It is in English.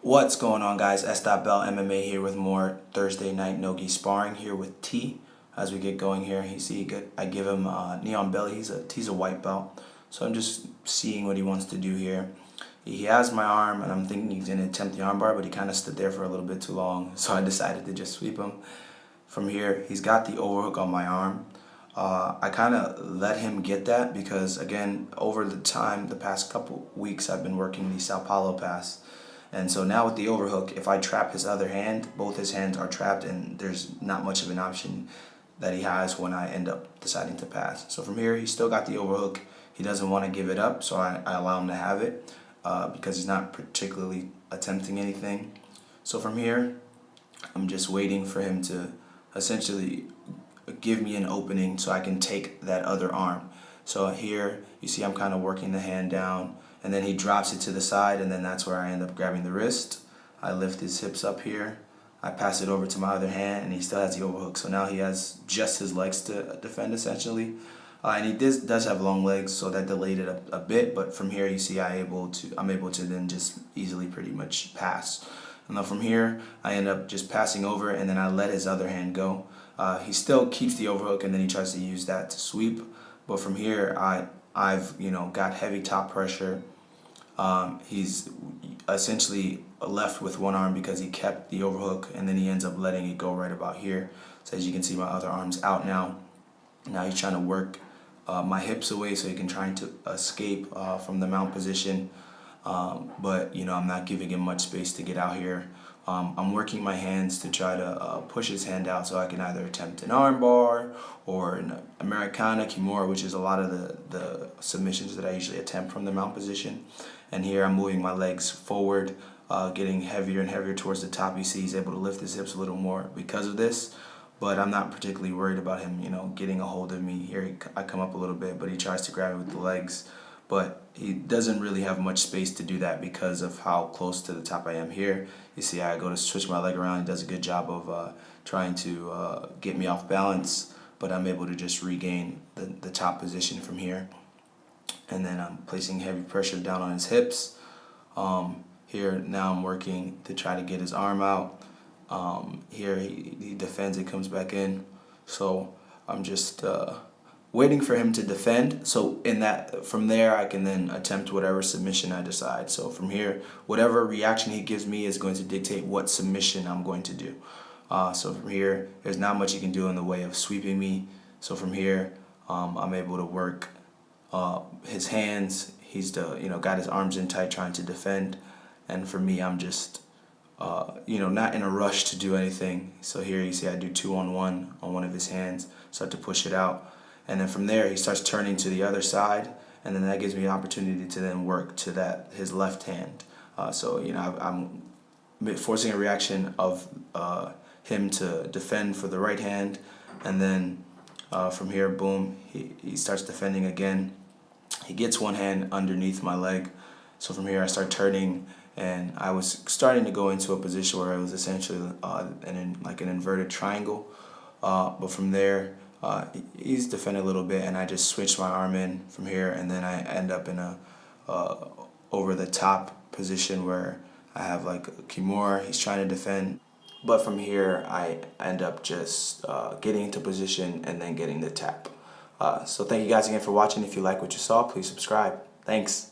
What's going on, guys? S.Bell MMA here with more Thursday night no-gi sparring here with T. As we get going here, I give him neon belly. He's a white belt, so I'm just seeing what he wants to do here. He has my arm, and I'm thinking he's gonna attempt the armbar, but he kind of stood there for a little bit too long, so I decided to just sweep him. From here, he's got the overhook on my arm. I kind of let him get that because, again, over the past couple weeks, I've been working the Sao Paulo pass. And so now with the overhook, if I trap his other hand, both his hands are trapped, and there's not much of an option that he has when I end up deciding to pass. So from here, he's still got the overhook. He doesn't want to give it up, so I allow him to have it because he's not particularly attempting anything. So from here, I'm just waiting for him to essentially give me an opening so I can take that other arm. So here, you see I'm kind of working the hand down, and then he drops it to the side, and then that's where I end up grabbing the wrist. I lift his hips up here. I pass it over to my other hand, and he still has the overhook. So now he has just his legs to defend, essentially. And he does have long legs, so that delayed it a bit. But from here, you see I'm able to then just easily pretty much pass. And then from here, I end up just passing over, and then I let his other hand go. He still keeps the overhook, and then he tries to use that to sweep. But from here, I've got heavy top pressure. He's essentially left with one arm because he kept the overhook, and then he ends up letting it go right about here. So as you can see, my other arm's out now. Now he's trying to work my hips away so he can try to escape from the mount position. But I'm not giving him much space to get out here. I'm working my hands to try to push his hand out so I can either attempt an armbar or an Americana, Kimura, which is a lot of the submissions that I usually attempt from the mount position. And here I'm moving my legs forward, getting heavier and heavier towards the top. You see he's able to lift his hips a little more because of this. But I'm not particularly worried about him, getting a hold of me. Here I come up a little bit, but he tries to grab me with the legs. But he doesn't really have much space to do that because of how close to the top I am here. You see I go to switch my leg around. He does a good job of trying to get me off balance, but I'm able to just regain the top position from here. And then I'm placing heavy pressure down on his hips. Here now I'm working to try to get his arm out. Here he defends, it comes back in. So I'm just waiting for him to defend. So from there I can then attempt whatever submission I decide. So from here, whatever reaction he gives me is going to dictate what submission I'm going to do. So from here, there's not much he can do in the way of sweeping me. So from here, I'm able to work his hands. He's got his arms in tight trying to defend. And for me, I'm just not in a rush to do anything. So here you see I do 2-on-1 on one of his hands, start to push it out. And then from there, he starts turning to the other side, and then that gives me an opportunity to then work to his left hand. I'm forcing a reaction of him to defend for the right hand, and then from here, boom, he starts defending again. He gets one hand underneath my leg. So from here, I start turning, and I was starting to go into a position where it was essentially like an inverted triangle. But from there, he's defending a little bit, and I just switch my arm in from here, and then I end up in a over the top position where I have like a Kimura. He's trying to defend, but from here I end up just getting into position and then getting the tap. So thank you guys again for watching. If you like what you saw, please subscribe. Thanks.